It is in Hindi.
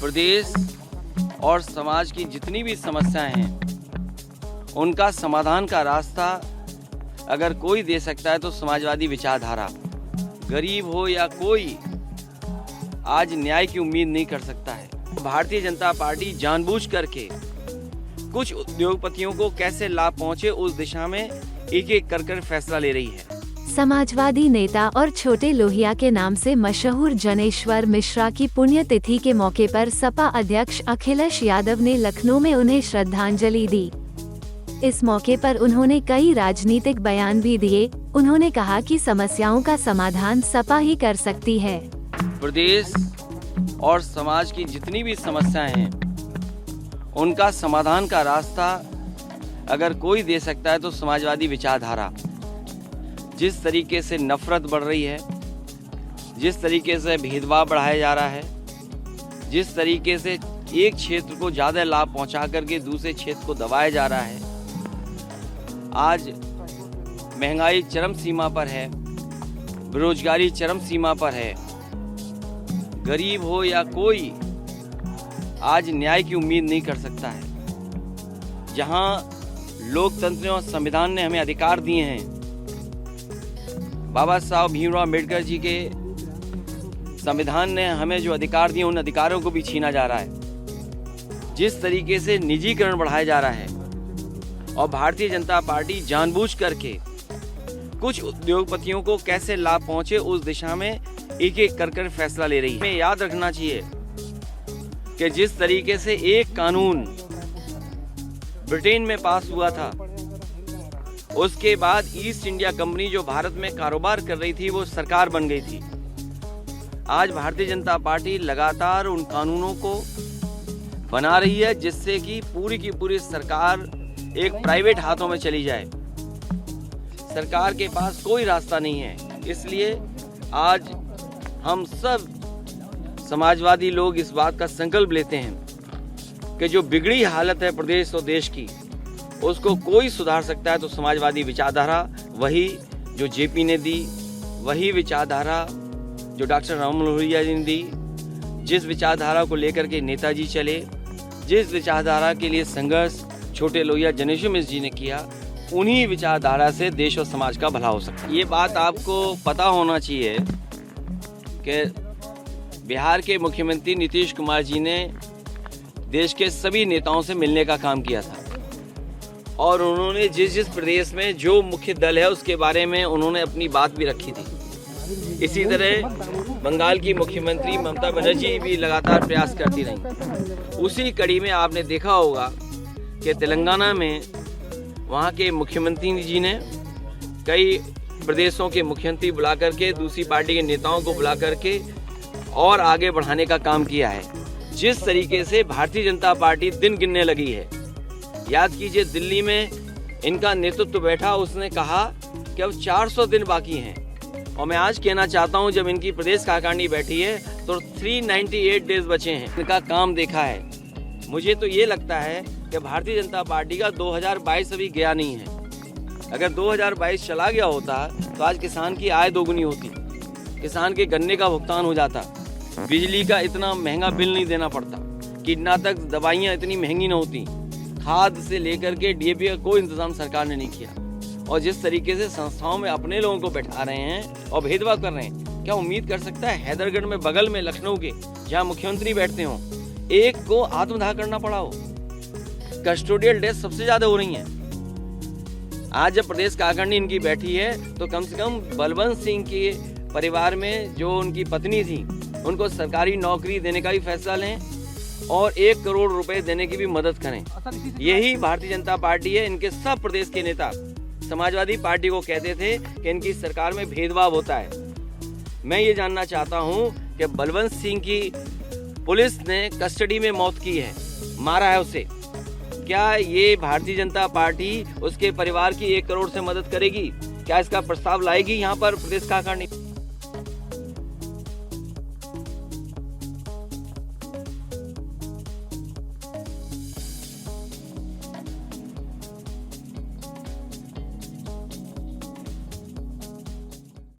प्रदेश और समाज की जितनी भी समस्याएं हैं उनका समाधान का रास्ता अगर कोई दे सकता है तो समाजवादी विचारधारा। गरीब हो या कोई आज न्याय की उम्मीद नहीं कर सकता है। भारतीय जनता पार्टी जानबूझ करके कुछ उद्योगपतियों को कैसे लाभ पहुंचे उस दिशा में एक एक कर फैसला ले रही है। समाजवादी नेता और छोटे लोहिया के नाम से मशहूर जनेश्वर मिश्रा की पुण्यतिथि के मौके पर सपा अध्यक्ष अखिलेश यादव ने लखनऊ में उन्हें श्रद्धांजलि दी। इस मौके पर उन्होंने कई राजनीतिक बयान भी दिए। उन्होंने कहा कि समस्याओं का समाधान सपा ही कर सकती है। प्रदेश और समाज की जितनी भी समस्याएं हैं उनका समाधान का रास्ता अगर कोई दे सकता है तो समाजवादी विचारधारा। जिस तरीके से नफरत बढ़ रही है, जिस तरीके से भेदभाव बढ़ाया जा रहा है, जिस तरीके से एक क्षेत्र को ज़्यादा लाभ पहुंचा करके दूसरे क्षेत्र को दबाया जा रहा है, आज महंगाई चरम सीमा पर है, बेरोजगारी चरम सीमा पर है। गरीब हो या कोई आज न्याय की उम्मीद नहीं कर सकता है। जहां लोकतंत्र और संविधान ने हमें अधिकार दिए हैं, बाबा साहब भीमराव अम्बेडकर जी के संविधान ने हमें जो अधिकार दिए उन अधिकारों को भी छीना जा रहा है। जिस तरीके से निजीकरण बढ़ाया जा रहा है और भारतीय जनता पार्टी जानबूझ करके कुछ उद्योगपतियों को कैसे लाभ पहुंचे उस दिशा में एक एक कर फैसला ले रही है। हमें याद रखना चाहिए कि जिस तरीके से एक कानून ब्रिटेन में पास हुआ था, उसके बाद ईस्ट इंडिया कंपनी जो भारत में कारोबार कर रही थी वो सरकार बन गई थी। आज भारतीय जनता पार्टी लगातार उन कानूनों को बना रही है जिससे कि पूरी की पूरी सरकार एक प्राइवेट हाथों में चली जाए। सरकार के पास कोई रास्ता नहीं है। इसलिए आज हम सब समाजवादी लोग इस बात का संकल्प लेते हैं कि जो बिगड़ी हालत है प्रदेश और देश की उसको कोई सुधार सकता है तो समाजवादी विचारधारा, वही जो जेपी ने दी, वही विचारधारा जो डॉक्टर राम लोहिया जी ने दी, जिस विचारधारा को लेकर के नेताजी चले, जिस विचारधारा के लिए संघर्ष छोटे लोहिया जनेश्वर मिश्र जी ने किया, उन्हीं विचारधारा से देश और समाज का भला हो सकता है। ये बात आपको पता होना चाहिए कि बिहार के मुख्यमंत्री नीतीश कुमार जी ने देश के सभी नेताओं से मिलने का काम किया था और उन्होंने जिस जिस प्रदेश में जो मुख्य दल है उसके बारे में उन्होंने अपनी बात भी रखी थी। इसी तरह बंगाल की मुख्यमंत्री ममता बनर्जी भी लगातार प्रयास करती रहीं। उसी कड़ी में आपने देखा होगा कि तेलंगाना में वहाँ के मुख्यमंत्री जी ने कई प्रदेशों के मुख्यमंत्री बुला करके दूसरी पार्टी के नेताओं को बुला करके और आगे बढ़ाने का काम किया है। जिस तरीके से भारतीय जनता पार्टी दिन गिनने लगी है, याद कीजिए दिल्ली में इनका नेतृत्व बैठा, उसने कहा कि अब 400 दिन बाकी हैं और मैं आज कहना चाहता हूं जब इनकी प्रदेश कार्यकारिणी बैठी है तो 398 डेज बचे हैं। इनका काम देखा है। मुझे तो ये लगता है कि भारतीय जनता पार्टी का 2022 अभी गया नहीं है। अगर 2022 चला गया होता तो आज किसान की आय दोगुनी होती, किसान के गन्ने का भुगतान हो जाता, बिजली का इतना महंगा बिल नहीं देना पड़ता, कीटनाशक दवाइयाँ इतनी महंगी न होती, खाद से लेकर के डीएपी का कोई इंतजाम सरकार ने नहीं किया। और जिस तरीके से संस्थाओं में अपने लोगों को बैठा रहे हैं और भेदभाव कर रहे हैं, क्या उम्मीद कर सकता है हैदरगढ़ में बगल में लखनऊ के जहां मुख्यमंत्री बैठते हों, एक को आत्मदाह करना पड़ा हो? कस्टोडियल डेथ सबसे ज्यादा हो रही है। आज जब प्रदेश कार्यकारिणी इनकी बैठी है तो कम से कम बलवंत सिंह के परिवार में जो उनकी पत्नी थी उनको सरकारी नौकरी देने का भी फैसला लें और 1 करोड़ रुपए देने की भी मदद करें। यही भारतीय जनता पार्टी है। इनके सब प्रदेश के नेता समाजवादी पार्टी को कहते थे कि इनकी सरकार में भेदभाव होता है। मैं ये जानना चाहता हूँ कि बलवंत सिंह की पुलिस ने कस्टडी में मौत की है, मारा है उसे। क्या ये भारतीय जनता पार्टी उसके परिवार की 1 करोड़ से मदद करेगी? क्या इसका प्रस्ताव लाएगी यहाँ पर प्रदेश कार्यकारिणी?